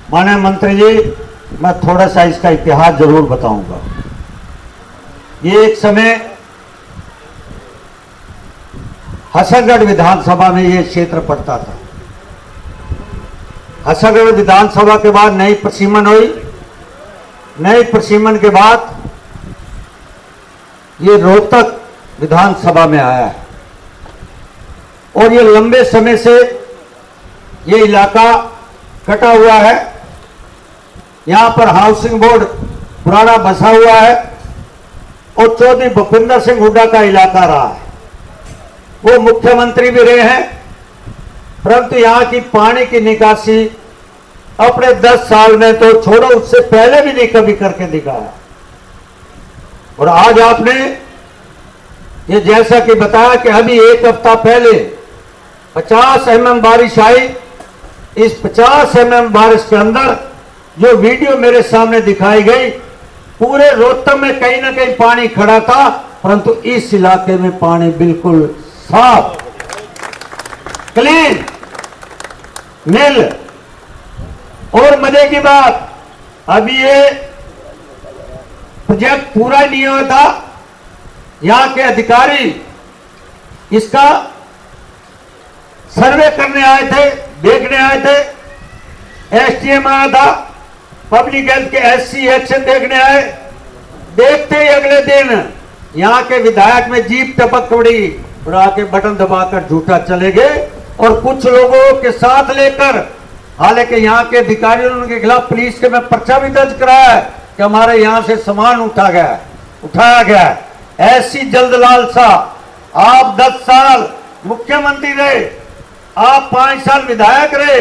माननीय मंत्री जी, मैं थोड़ा सा इसका इतिहास जरूर बताऊंगा। ये एक समय हसनगढ़ विधानसभा में ये क्षेत्र पड़ता था। हसनगढ़ विधानसभा के बाद नई प्रसीमन हुई। नई प्रसीमन के बाद ये रोहतक विधानसभा में आया है और ये लंबे समय से ये इलाका कटा हुआ है। यहां पर हाउसिंग बोर्ड पुराना बसा हुआ है और चौधरी भूपेंद्र सिंह हुड्डा का इलाका रहा है। वो मुख्यमंत्री भी रहे हैं, परंतु यहां की पानी की निकासी अपने 10 साल में तो छोड़ो, उससे पहले भी नहीं कभी करके दिखाया। और आज आपने ये जैसा कि बताया कि अभी एक हफ्ता पहले 50 mm बारिश आई। इस 50 mm बारिश के अंदर जो वीडियो मेरे सामने दिखाई गई, पूरे रोहतक में कहीं ना कहीं पानी खड़ा था, परंतु इस इलाके में पानी बिल्कुल साफ, क्लीन, नील। और मजे की बात, अभी ये प्रोजेक्ट पूरा नहीं हुआ था। यहां के अधिकारी इसका सर्वे करने आए थे, देखने आए थे। एसडीएम आया था, पब्लिक हेल्थ के एससी एक्शन देखने आए। देखते ही अगले दिन यहां के विधायक में जीप टपक पड़ी और आके बटन दबाकर झूठा चले गए। और कुछ लोगों के साथ लेकर, हालांकि यहां के अधिकारियों के खिलाफ पुलिस के में पर्चा भी दर्ज कराया है कि हमारे यहां से सामान उठाया गया है। ऐसी जल्द लालसा, आप 10 साल मुख्यमंत्री रहे, आप 5 साल विधायक रहे,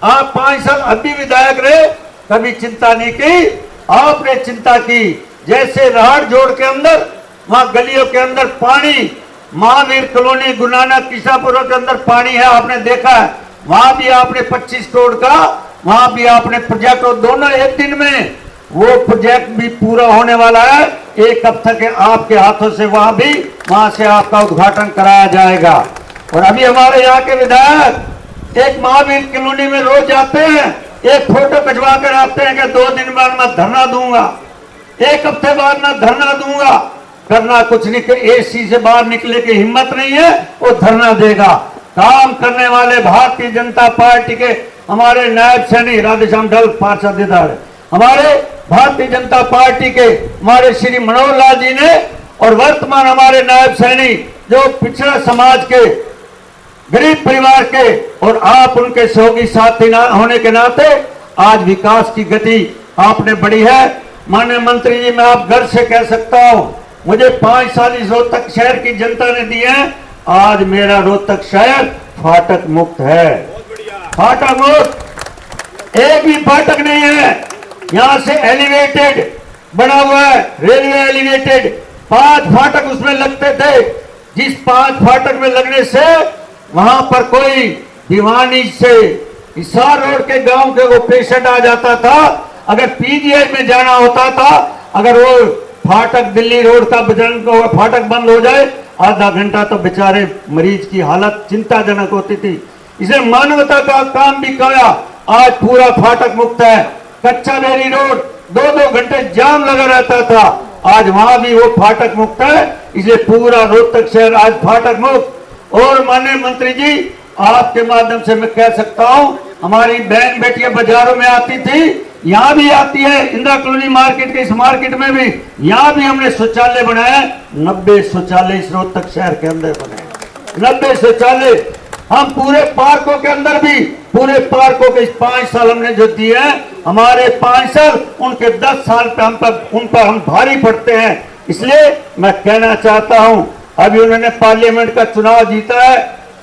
आप 5 साल अभी विधायक रहे, कभी चिंता नहीं की। आपने चिंता की जैसे राहड़ जोड़ के अंदर, वहां गलियों के अंदर पानी, महावीर कॉलोनी, गुरुनानक किसापुर के अंदर पानी है, आपने देखा है। वहां भी आपने 25 करोड़ का, वहां भी आपने प्रोजेक्ट, और दोनों एक दिन में वो प्रोजेक्ट भी पूरा होने वाला है। एक हफ्ते के आपके हाथों से वहां से आपका उद्घाटन कराया जाएगा। और अभी हमारे यहाँ के विधायक एक महावीर कॉलोनी में रोज जाते हैं, एक फोटो खिंचवा कर आते हैं कि 2 दिन बाद मैं धरना दूंगा, 1 हफ्ते बाद मैं धरना दूंगा। करना कुछ नहीं, कि एसी से बाहर निकले की हिम्मत नहीं है, वो धरना देगा। काम करने वाले भारतीय जनता पार्टी के हमारे नायब सैनिक राधेश्याम ढल पार्षद, हमारे भारतीय जनता पार्टी के हमारे श्री मनोहर लाल जी ने, और वर्तमान हमारे नायब सैनिक जो पिछड़ा समाज के गरीब परिवार के, और आप उनके सहयोगी साथी होने के नाते आज विकास की गति आपने बढ़ी है। माननीय मंत्री जी, मैं आप गर्व से कह सकता हूं, मुझे 5 साल इस रोहतक शहर की जनता ने दिए हैं। आज मेरा रोहतक शहर फाटक मुक्त है, फाटक मुक्त, एक भी फाटक नहीं है। यहां से एलिवेटेड बना हुआ है, रेलवे एलिवेटेड, 5 फाटक उसमें लगते थे। जिस 5 फाटक में लगने से वहां पर कोई दीवानी से हिसार रोड के गांव के वो पेशेंट आ जाता था, अगर पीजीआई में जाना होता था, अगर वो फाटक दिल्ली रोड का फाटक बंद हो जाए, आधा घंटा तो बेचारे मरीज की हालत चिंताजनक होती थी। इसे मानवता का काम भी किया। आज पूरा फाटक मुक्त है। कच्चा बेरी रोड 2-2 घंटे जाम लगा रहता था, आज वहां भी वो फाटक मुक्त है। इसलिए पूरा रोहतक शहर आज फाटक मुक्त। और माननीय मंत्री जी, आपके माध्यम से मैं कह सकता हूं, हमारी बहन बेटियां बाजारों में आती थी, यहां भी आती है, इंदिरा कॉलोनी मार्केट के इस मार्केट में भी, यहां भी हमने शौचालय बनाया। 90 शौचालय इस रोहतक शहर के अंदर बने, 90 शौचालय। हम पूरे पार्कों के अंदर भी, पूरे पार्कों के इस 5 साल हमने जो दिए हैं, हमारे 5 साल उनके 10 साल पे उन पर हम भारी पड़ते हैं। इसलिए मैं कहना चाहता हूं, अभी उन्होंने पार्लियामेंट का चुनाव जीता है,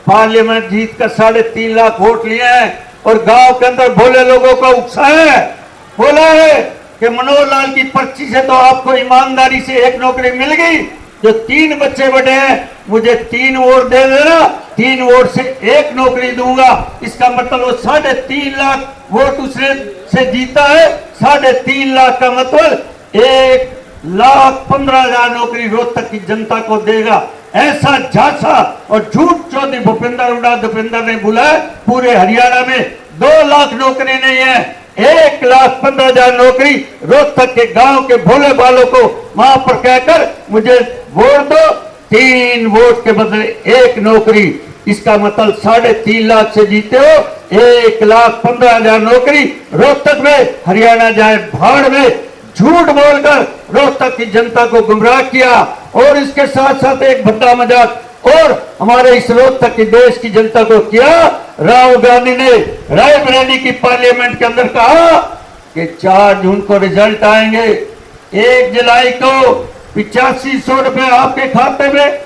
पार्लियामेंट जीत कर 3.5 लाख वोट लिए हैं, और गांव के अंदर भोले लोगों को उकसाया है, बोला है कि मनोहर लाल की पर्ची से तो आपको ईमानदारी से एक नौकरी मिल गई, जो 3 बच्चे बड़े हैं, मुझे 3 वोट दे देना, 3 वोट से 1 नौकरी दूंगा। इसका मतलब वो 3.5 लाख वोट उसने से जीता है। 3.5 लाख का मतलब 1,15,000 नौकरी रोहतक की जनता को देगा। ऐसा झांसा और झूठ चौधरी भूपेंद्र हुड्डा ने बोला है, पूरे हरियाणा में 2 लाख नौकरी नहीं है, 1,15,000 नौकरी रोहतक के गांव के भोले बालों को वहां पर कहकर मुझे वोट दो, 3 वोट के बदले 1 नौकरी। इसका मतलब 3.5 लाख से जीते हो, 1,15,000 नौकरी रोहतक में, हरियाणा जाए भाड़ में, झूठ बोलकर रोहतक की जनता को गुमराह किया। और इसके साथ साथ एक भद्दा मजाक और हमारे इस रोहतक की देश की जनता को किया। राहुल गांधी ने रायबरेली की पार्लियामेंट के अंदर कहा कि 4 जून को रिजल्ट आएंगे, 1 जुलाई को 8500 रुपए आपके खाते में,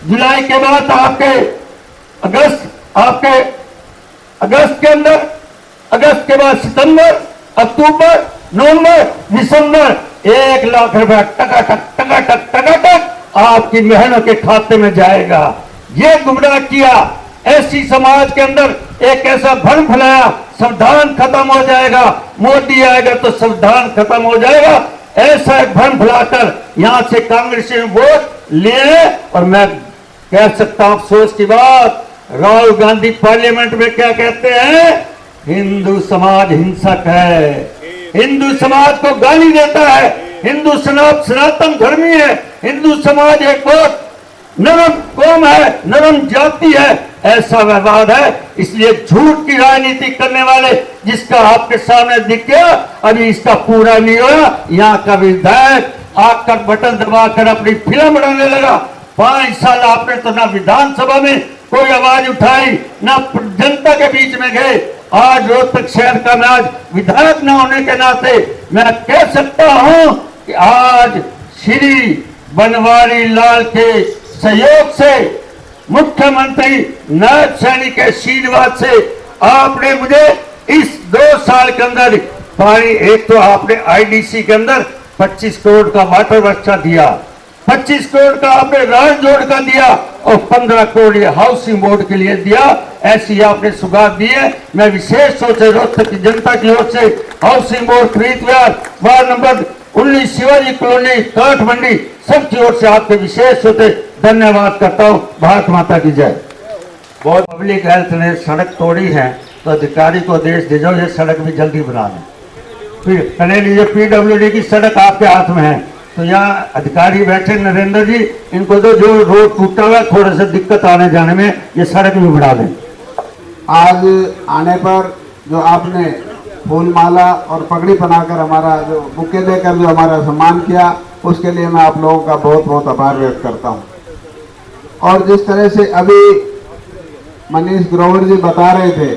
जुलाई के बाद आपके अगस्त के अंदर, अगस्त के बाद सितंबर, अक्टूबर, नवंबर, दिसंबर 1 लाख रुपए टकाटक आपकी मेहनत के खाते में जाएगा। ये गुमराह किया। ऐसी समाज के अंदर एक ऐसा भ्रम फैलाया, संविधान खत्म हो जाएगा, मोदी आएगा तो संविधान खत्म हो जाएगा, ऐसा एक भ्रम फैलाकर यहां से कांग्रेस वोट ले। और मैं कह सकता हूं अफसोस की बात, राहुल गांधी पार्लियामेंट में क्या कहते हैं, हिंदू समाज हिंसक है, हिंदू समाज को गाली देता है, हिंदू सनातन धर्मी है, हिंदू समाज एक बहुत नरम कौम है, नरम जाति है, ऐसा व्यवहार है। इसलिए झूठ की राजनीति करने वाले जिसका आपके सामने दिख गया, अभी इसका पूरा नहीं हुआ। यहाँ का विधायक आकर बटन दबाकर अपनी फिल्म बनाने लगा। 5 साल आपने तो ना विधानसभा में कोई आवाज उठाई, ना जनता के बीच में गए। आज रोहतक शहर का मैं आज विधायक न होने के नाते मैं कह सकता हूं कि आज श्री बनवारी लाल के सहयोग से, मुख्यमंत्री नायब सैनी के आशीर्वाद से आपने मुझे इस 2 साल के अंदर पानी, एक तो आपने आईडीसी के अंदर 25 करोड़ का वाटर वर्षा दिया, 25 करोड़ का आपने राज जोड़ का दिया और 15 करोड़ ये हाउसिंग बोर्ड के लिए दिया। ऐसी आपने सुगात दी है। मैं विशेष तौर से रोहतक की जनता की ओर से हाउसिंग बोर्ड खरीद वार्ड नंबर 19 शिवाजी कॉलोनी काठ मंडी सबकी ओर से आपके विशेष तौर से धन्यवाद करता हूँ। भारत माता की जय। बहुत पब्लिक हेल्थ ने सड़क तोड़ी है तो अधिकारी को आदेश दे जाओ ये सड़क भी जल्दी बना लें। फिर कने लीजिए PWD की सड़क आपके हाथ में है तो यहाँ अधिकारी बैठे नरेंद्र जी, इनको तो जो रोड टूटा हुआ थोड़ा सा दिक्कत आने जाने में, ये सड़क भी बढ़ा दें। आज आने पर जो आपने फूल माला और पगड़ी बनाकर हमारा जो बुके देकर जो हमारा सम्मान किया, उसके लिए मैं आप लोगों का बहुत बहुत आभार व्यक्त करता हूँ। और जिस तरह से अभी मनीष ग्रोवर जी बता रहे थे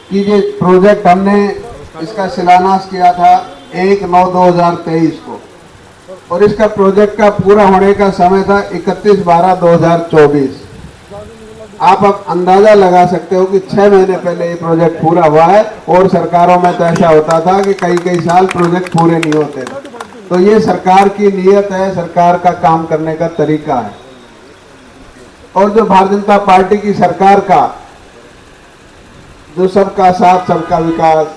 कि ये प्रोजेक्ट हमने इसका शिलान्यास किया था 1/9/2023 को और इसका प्रोजेक्ट का पूरा होने का समय था 31/12/2024। आप अब अंदाजा लगा सकते हो कि 6 महीने पहले ये प्रोजेक्ट पूरा हुआ है और सरकारों में तो ऐसा होता था कि कई साल प्रोजेक्ट पूरे नहीं होते थे। तो ये सरकार की नीयत है, सरकार का काम करने का तरीका है। और जो भारतीय जनता पार्टी की सरकार का जो सबका साथ सबका विकास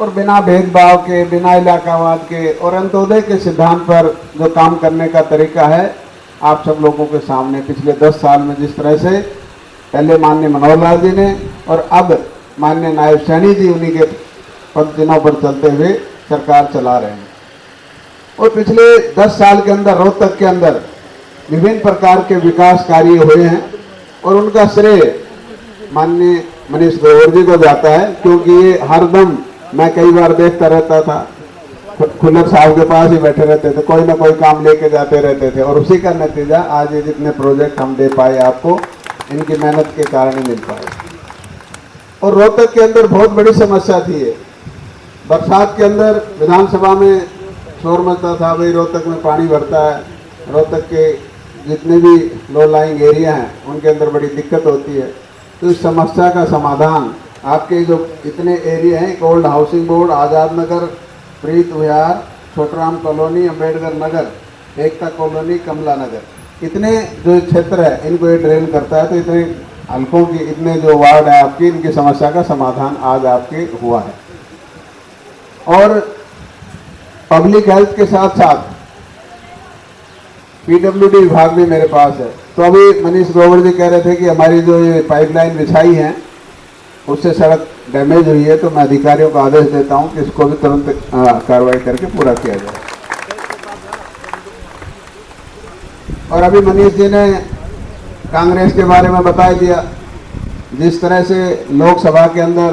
और बिना भेदभाव के, बिना इलाकावाद के और अंत्योदय के सिद्धांत पर जो काम करने का तरीका है, आप सब लोगों के सामने पिछले 10 साल में जिस तरह से पहले माननीय मनोहर लाल जी ने और अब माननीय नायब सैनी जी उन्हीं के पदचिन्हों पर चलते हुए सरकार चला रहे हैं। और पिछले 10 साल के अंदर रोहतक के अंदर विभिन्न प्रकार के विकास कार्य हुए हैं और उनका श्रेय माननीय मनीष ग्रोवर जी को जाता है, क्योंकि ये हरदम मैं कई बार देखता रहता था, खुल्लर साहब के पास ही बैठे रहते थे, कोई ना कोई काम लेके जाते रहते थे और उसी का नतीजा आज ये जितने प्रोजेक्ट हम दे पाए आपको, इनकी मेहनत के कारण ही मिल पाए। और रोहतक के अंदर बहुत बड़ी समस्या थी ये, बरसात के अंदर विधानसभा में शोर मचता था, भाई रोहतक में पानी भरता है, रोहतक के जितने भी लो लाइंग एरिया हैं उनके अंदर बड़ी दिक्कत होती है। तो इस समस्या का समाधान आपके जो इतने एरिया हैं, एक old housing board, Azad Nagar, प्रीत विहार, छोटराम कॉलोनी, अम्बेडकर नगर, एकता कॉलोनी, कमला नगर, इतने जो क्षेत्र है इनको ये ड्रेन करता है। तो इतने हल्कों की, इतने जो वार्ड है आपकी, इनकी समस्या का समाधान आज आपके हुआ है। और पब्लिक हेल्थ के साथ साथ PWD विभाग भी मेरे पास है। तो अभी मनीष ग्रोवर जी कह रहे थे कि हमारी जो ये पाइपलाइन बिछाई है उससे सड़क डैमेज हुई है, तो मैं अधिकारियों को आदेश देता हूं कि इसको भी तुरंत कार्रवाई करके पूरा किया जाए। और अभी मनीष जी ने कांग्रेस के बारे में बता दिया, जिस तरह से लोकसभा के अंदर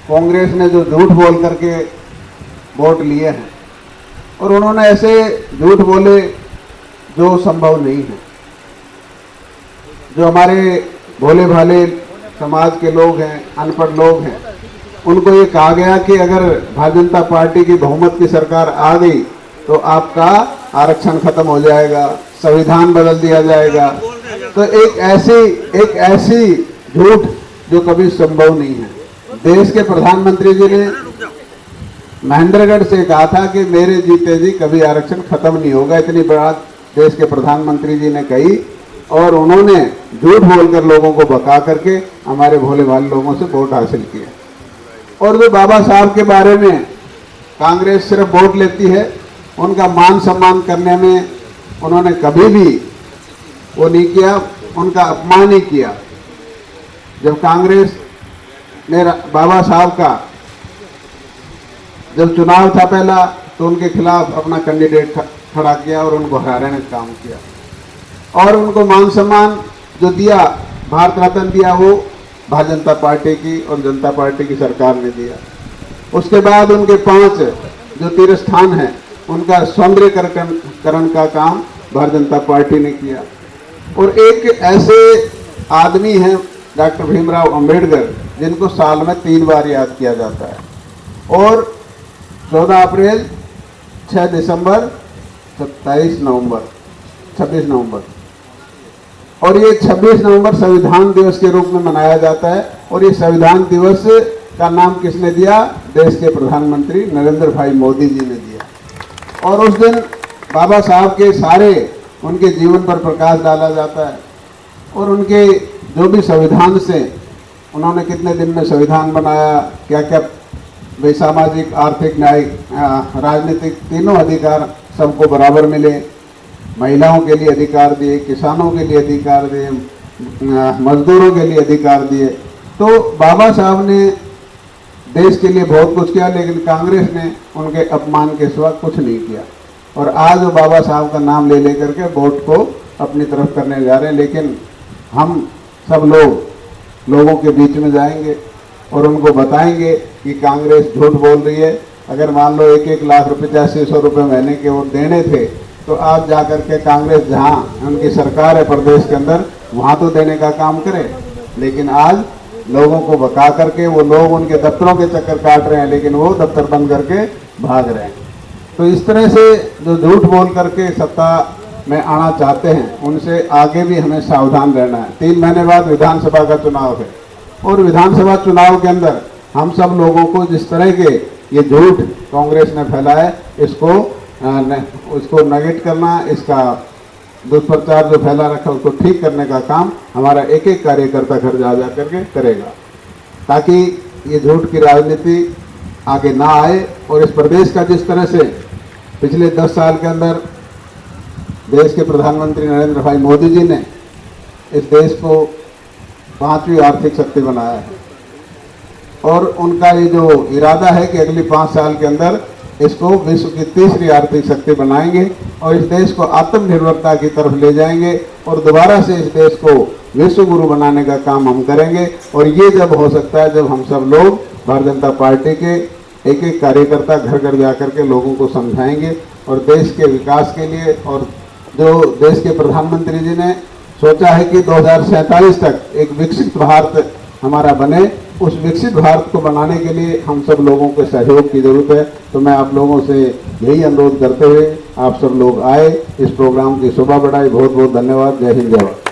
कांग्रेस ने जो झूठ बोल करके वोट लिए हैं, और उन्होंने ऐसे झूठ बोले जो संभव नहीं है। जो हमारे भोले भाले समाज के लोग हैं, अनपढ़ लोग हैं, उनको ये कहा गया कि अगर भारतीय जनता पार्टी की बहुमत की सरकार आ गई तो आपका आरक्षण खत्म हो जाएगा, संविधान बदल दिया जाएगा। तो एक ऐसी झूठ जो कभी संभव नहीं है। देश के प्रधानमंत्री जी ने महेंद्रगढ़ से कहा था कि मेरे जीते जी कभी आरक्षण खत्म नहीं होगा, इतनी बात देश के प्रधानमंत्री जी ने कही, और उन्होंने झूठ बोलकर लोगों को बका करके हमारे भोले भाले लोगों से वोट हासिल किया। और जो बाबा साहब के बारे में कांग्रेस सिर्फ वोट लेती है, उनका मान सम्मान करने में उन्होंने कभी भी वो नहीं किया, उनका अपमान ही किया। जब कांग्रेस ने बाबा साहब का जब चुनाव था पहला, तो उनके खिलाफ अपना कैंडिडेट खड़ा किया और उनको हराने का काम किया, और उनको मान सम्मान जो दिया, भारत रत्न दिया, वो भारतीय जनता पार्टी की और जनता पार्टी की सरकार ने दिया। उसके बाद उनके 5 जो तीर्थ स्थान हैं, उनका सौंदर्यकरण का काम भारतीय जनता पार्टी ने किया। और एक ऐसे आदमी हैं डॉक्टर भीमराव अंबेडकर, जिनको साल में 3 बार याद किया जाता है, और 14 अप्रैल, 6 दिसंबर, 26 नवंबर, और ये 26 नवंबर संविधान दिवस के रूप में मनाया जाता है। और ये संविधान दिवस का नाम किसने दिया? देश के प्रधानमंत्री नरेंद्र भाई मोदी जी ने दिया। और उस दिन बाबा साहब के सारे उनके जीवन पर प्रकाश डाला जाता है, और उनके जो भी संविधान से उन्होंने कितने दिन में संविधान बनाया, क्या क्या वे सामाजिक, आर्थिक, न्यायिक, राजनीतिक तीनों अधिकार सबको बराबर मिले, महिलाओं के लिए अधिकार दिए, किसानों के लिए अधिकार दिए, मजदूरों के लिए अधिकार दिए। तो बाबा साहब ने देश के लिए बहुत कुछ किया, लेकिन कांग्रेस ने उनके अपमान के सिवा कुछ नहीं किया। और आज वो बाबा साहब का नाम ले लेकर के वोट को अपनी तरफ करने जा रहे हैं। लेकिन हम सब लोगों के बीच में जाएंगे और उनको बताएंगे कि कांग्रेस झूठ बोल रही है। अगर मान लो 1-1 लाख रुपए, 8500 रुपये महीने के वो देने थे, तो आप जा करके कांग्रेस जहां उनकी सरकार है प्रदेश के अंदर, वहां तो देने का काम करे। लेकिन आज लोगों को बका करके वो लोग उनके दफ्तरों के चक्कर काट रहे हैं, लेकिन वो दफ्तर बंद करके भाग रहे हैं। तो इस तरह से जो झूठ बोल करके सत्ता में आना चाहते हैं, उनसे आगे भी हमें सावधान रहना है। 3 महीने बाद विधानसभा का चुनाव है, और विधानसभा चुनाव के अंदर हम सब लोगों को जिस तरह के ये झूठ कांग्रेस ने फैलाया, इसको नेगेट करना, इसका दुष्प्रचार जो फैला रखा उसको ठीक करने का काम हमारा एक एक कार्यकर्ता घर जा करके करेगा, ताकि ये झूठ की राजनीति आगे ना आए। और इस प्रदेश का जिस तरह से पिछले 10 साल के अंदर देश के प्रधानमंत्री नरेंद्र भाई मोदी जी ने इस देश को 5वीं आर्थिक शक्ति बनाया है, और उनका ये जो इरादा है कि अगली 5 साल के अंदर इसको विश्व की 3री आर्थिक शक्ति बनाएंगे और इस देश को आत्मनिर्भरता की तरफ ले जाएंगे, और दोबारा से इस देश को विश्व गुरु बनाने का काम हम करेंगे। और ये जब हो सकता है जब हम सब लोग भारतीय जनता पार्टी के एक एक कार्यकर्ता घर घर जाकर के लोगों को समझाएंगे, और देश के विकास के लिए, और जो देश के प्रधानमंत्री जी ने सोचा है कि 2047 तक एक विकसित भारत हमारा बने, उस विकसित भारत को बनाने के लिए हम सब लोगों के सहयोग की जरूरत है। तो मैं आप लोगों से यही अनुरोध करते हुए आप सब लोग आए, इस प्रोग्राम की शोभा बढ़ाई। बहुत बहुत धन्यवाद। जय हिंद, जय भारत।